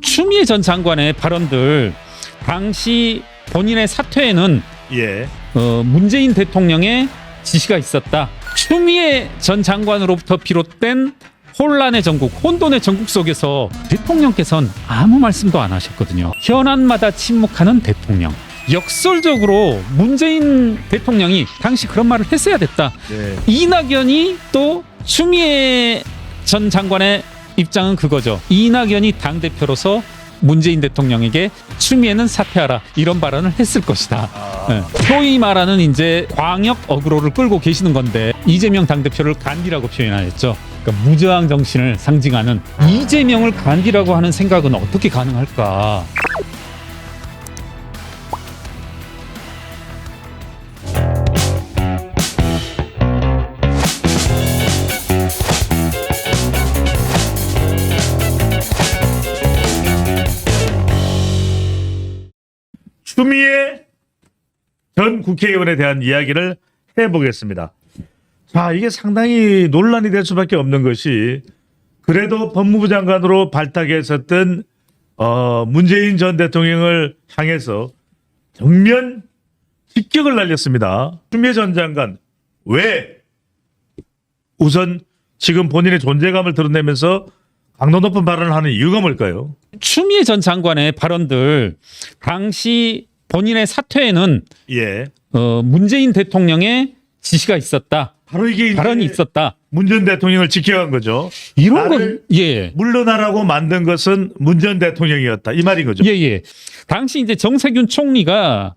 추미애 전 장관의 발언들, 당시 본인의 사퇴에는 문재인 대통령의 지시가 있었다. 추미애 전 장관으로부터 비롯된 혼란의 전국, 혼돈의 전국 속에서 대통령께서는 아무 말씀도 안 하셨거든요. 현안마다 침묵하는 대통령. 역설적으로 문재인 대통령이 당시 그런 말을 했어야 됐다. 이낙연이 또 추미애 전 장관의 입장은 그거죠. 이낙연이 당대표로서 문재인 대통령에게 추미애는 사퇴하라 이런 발언을 했을 것이다. 소위 말하는 이제 광역 어그로를 끌고 계시는 건데 이재명 당대표를 간디라고 표현하였죠. 그러니까 무저항 정신을 상징하는 이재명을 간디라고 하는 생각은 어떻게 가능할까? 추미애 전 국회의원에 대한 이야기를 해보겠습니다. 자, 이게 상당히 논란이 될 수밖에 없는 것이 그래도 법무부 장관으로 발탁했었던 문재인 전 대통령을 향해서 정면 직격을 날렸습니다. 추미애 전 장관 왜 우선 지금 본인의 존재감을 드러내면서 강도 높은 발언을 하는 이유가 뭘까요? 추미애 전 장관의 발언들, 당시 본인의 사퇴에는 문재인 대통령의 지시가 있었다. 바로 이게 발언이 있었다. 문 전 대통령을 지켜간 거죠. 이런 건 물러나라고 만든 것은 문 전 대통령이었다. 이 말인 거죠. 당시 이제 정세균 총리가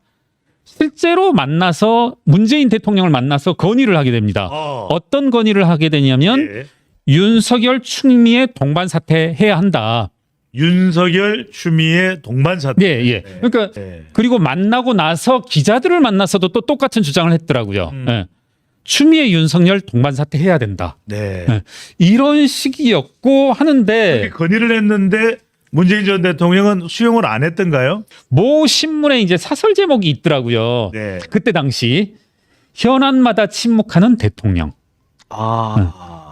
실제로 만나서 문재인 대통령을 만나서 건의를 하게 됩니다. 어떤 건의를 하게 되냐면 윤석열 추미애 동반 사퇴해야 한다. 윤석열 추미애 동반 사퇴. 그러니까 그리고 만나고 나서 기자들을 만나서도 또 똑같은 주장을 했더라고요. 추미애 윤석열 동반 사퇴해야 된다. 이런 식이었고 하는데 건의를 했는데 문재인 전 대통령은 수용을 안 했던가요? 모 신문에 이제 사설 제목이 있더라고요. 그때 당시 현안마다 침묵하는 대통령.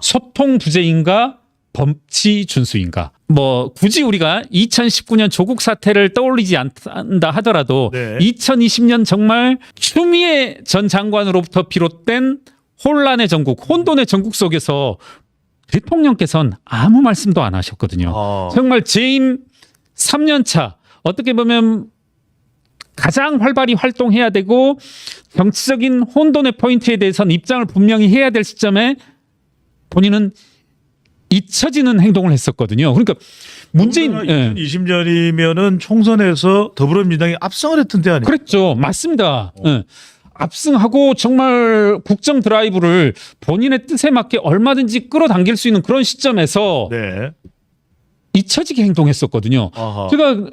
소통 부재인가 법치 준수인가. 뭐 굳이 우리가 2019년 조국 사태를 떠올리지 않는다 하더라도 2020년 정말 추미애 전 장관으로부터 비롯된 혼란의 전국, 혼돈의 전국 속에서 대통령께서는 아무 말씀도 안 하셨거든요. 정말 재임 3년 차 어떻게 보면 가장 활발히 활동해야 되고 정치적인 혼돈의 포인트에 대해서는 입장을 분명히 해야 될 시점에 본인은 잊혀지는 행동을 했었거든요. 그러니까 문재인 20년이면은 총선에서 더불어민주당이 압승을 했던 때 아니에요? 그랬죠. 맞습니다. 압승하고 정말 국정 드라이브를 본인의 뜻에 맞게 얼마든지 끌어당길 수 있는 그런 시점에서 잊혀지게 행동했었거든요. 제가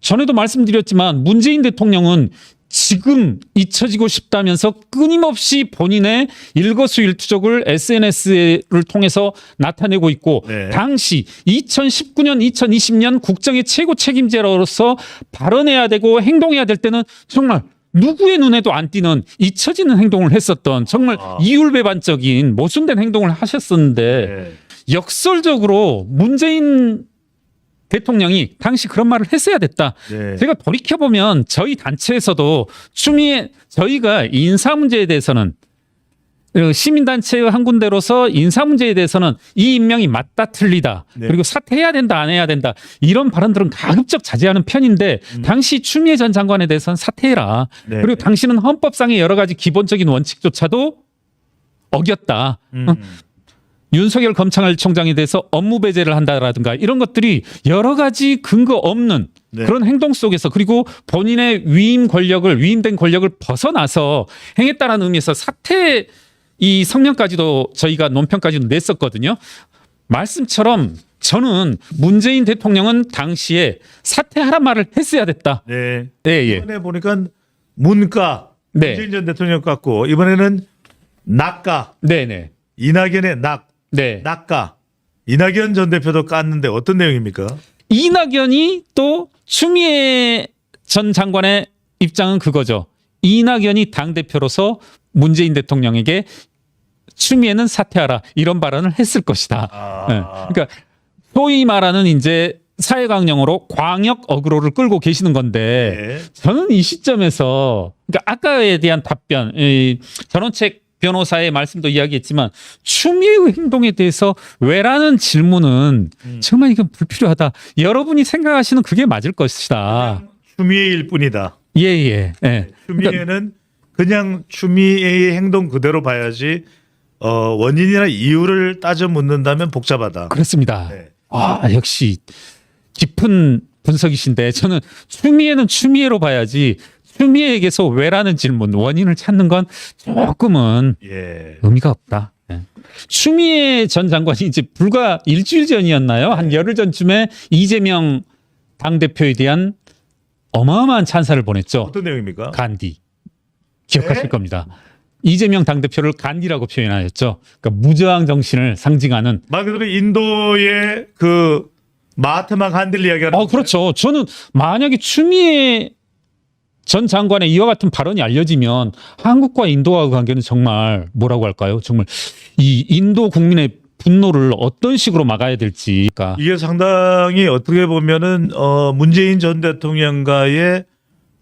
전에도 말씀드렸지만 문재인 대통령은 지금 잊혀지고 싶다면서 끊임없이 본인의 일거수일투족을 SNS를 통해서 나타내고 있고 당시 2019년, 2020년 국정의 최고 책임자로서 발언해야 되고 행동해야 될 때는 정말 누구의 눈에도 안 띄는 잊혀지는 행동을 했었던 정말 이율배반적인 모순된 행동을 하셨었는데 역설적으로 문재인 대통령이 당시 그런 말을 했어야 됐다. 제가 돌이켜보면 저희 단체에서도 저희가 인사 문제에 대해서는 시민단체의 한 군데로서 인사 문제에 대해서는 이 임명이 맞다 틀리다 그리고 사퇴해야 된다 안 해야 된다 이런 발언들은 가급적 자제하는 편인데 당시 추미애 전 장관에 대해서는 사퇴해라. 그리고 당신은 헌법상의 여러 가지 기본적인 원칙조차도 어겼다. 윤석열 검찰총장에 대해서 업무 배제를 한다라든가 이런 것들이 여러 가지 근거 없는 그런 행동 속에서 그리고 본인의 위임된 권력을 벗어나서 행했다라는 의미에서 사퇴 이 성명까지도 저희가 논평까지도 냈었거든요. 말씀처럼 저는 문재인 대통령은 당시에 사퇴하란 말을 했어야 됐다. 이번에 보니까 문가 문재인 전 대통령 같고 이번에는 낙가 이낙연의 낙가 이낙연 전 대표도 깠는데 어떤 내용입니까? 이낙연이 또 추미애 전 장관의 입장은 그거죠. 이낙연이 당대표로서 문재인 대통령에게 추미애는 사퇴하라 이런 발언을 했을 것이다. 그러니까 소위 말하는 이제 사회강령으로 광역 어그로를 끌고 계시는 건데 네. 저는 이 시점에서 그러니까 아까에 대한 답변, 이 전원책 변호사의 말씀도 이야기했지만 추미애의 행동에 대해서 왜라는 질문은 정말 이건 불필요하다. 여러분이 생각하시는 그게 맞을 것이다. 추미애일 뿐이다. 예예. 예. 추미애는 그냥 추미애의 행동 그대로 봐야지 원인이나 이유를 따져 묻는다면 복잡하다. 그렇습니다. 네. 아 역시 깊은 분석이신데 저는 추미애는 추미애로 봐야지 추미애에게서 왜라는 질문, 원인을 찾는 건 조금은 예. 의미가 없다. 예. 추미애 전 장관이 이제 불과 일주일 전이었나요? 한 열흘 전쯤에 이재명 당대표에 대한 어마어마한 찬사를 보냈죠. 어떤 내용입니까? 간디. 기억하실 네? 겁니다. 이재명 당대표를 간디라고 표현하였죠. 그러니까 무저항 정신을 상징하는. 말 그대로 인도의 그 마하트마 간디를 이야기하는 그렇죠. 저는 만약에 추미애 전 장관의 이와 같은 발언이 알려지면 한국과 인도와의 관계는 정말 뭐라고 할까요? 정말 이 인도 국민의 분노를 어떤 식으로 막아야 될지. 그러니까 이게 상당히 어떻게 보면은 문재인 전 대통령과의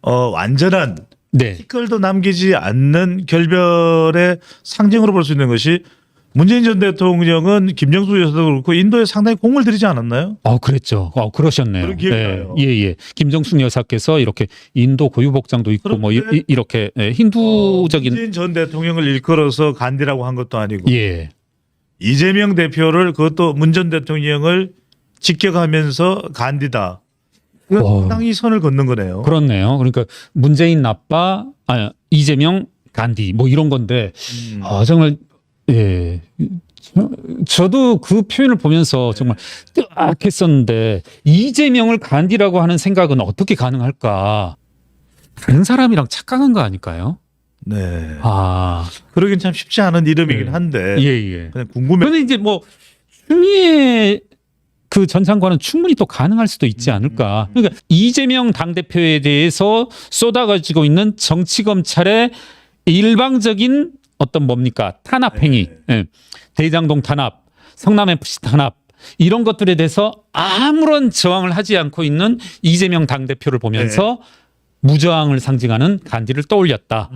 완전한 네. 티끌도 남기지 않는 결별의 상징으로 볼 수 있는 것이 문재인 전 대통령은 김정수 여사도 그렇고 인도에 상당히 공을 들이지 않았나요? 그랬죠. 그러셨네요. 그런 기억이 나요. 예. 김정숙 여사께서 이렇게 인도 고유복장도 입고 뭐 그런데 이렇게 힌두적인 문재인 전 대통령을 일컬어서 간디라고 한 것도 아니고 예. 이재명 대표를 그것도 문 전 대통령을 직격하면서 간디다. 상당히 선을 걷는 거네요. 그렇네요. 그러니까 문재인 나빠, 이재명 간디 뭐 이런 건데 정말 예. 저도 그 표현을 보면서 정말 뜨악했었는데 이재명을 간디라고 하는 생각은 어떻게 가능할까? 다른 사람이랑 착각한 거 아닐까요? 네. 그러긴 참 쉽지 않은 이름이긴 한데 예. 그냥 궁금해. 그런데 이제 뭐 추미애 그 전 장관은 충분히 또 가능할 수도 있지 않을까. 그러니까 이재명 당대표에 대해서 쏟아가지고 있는 정치검찰의 일방적인 어떤 뭡니까 탄압 행위, 예. 대장동 탄압, 성남 FC 탄압 이런 것들에 대해서 아무런 저항을 하지 않고 있는 이재명 당대표를 보면서 무저항을 상징하는 간디를 떠올렸다.